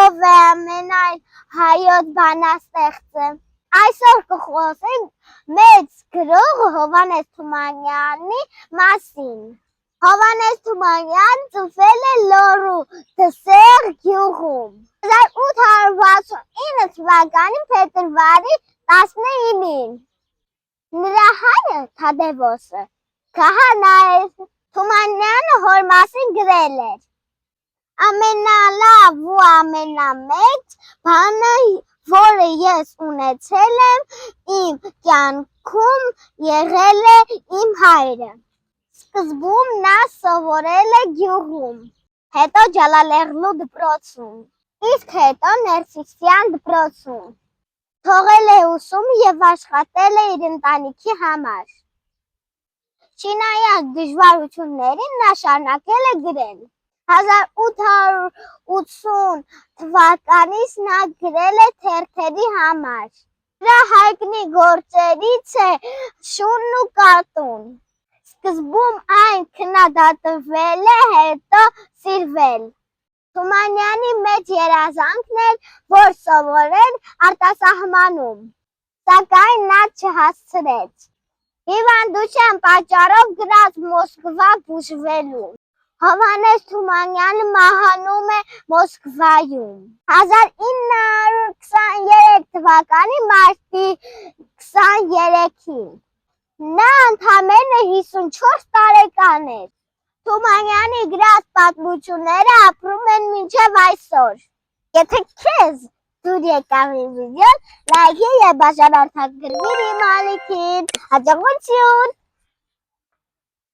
ով է ամենայն հայոց բանաստեղծը։ Այսօր կխոսենք մեծ գրող Հովհաննես Թումանյանի մասին։ Հովհաննես Թումանյանն ծնվել է Լոռու Դսեղ գյուղում 1869 թվականի փետրվարի 19-ին։ Նրա հայրը Թադևոսը քահանա էր։ Թումանյանը հոր մասին գրել էր. ամենալավ ու ամենամեծ բանը, որը ես ունեցել եմ իմ կյանքում, եղել է իմ հայրը։ Սկզբում նա սովորել է գյուղում, հետո Ջալալեղլու դպրոցում, իսկ հետո Ներսիսյան դպրոցում։ Թողել է ուսումը և աշխատել է իր ընտանիքի համար։ Չնայած դժվարություններին նա շարունակել է գրել։ 1880 թվականից նա գրել է թերթերի համար։ Նրա հայտնի գործերից է Շունն ու կատուն։ Սկզբում այն քննադատվել է, հետո սիրվել։ Թումանյանի մեծ երազանքն էր, որ սովորեր արտասահմանում, սակայն նա չհասցրեց։ Հիվանդության պատճառով գնաց Մոսկվա բուժվելու։ Հովհաննես Թումանյանը մահանում է Մոսկվայում 1923 թվականի մարտի 23-ին։ Նա ընդամենը 54 տարեկան էր։ Թումանյանի գրած պատմությունները ապրում են մինչև այսօր։ Եթե քեզ դուր եկավ իմ վիդեոն, լայքի և բաժանորդագրվիր իմ ալիքին։ Հաջողություն։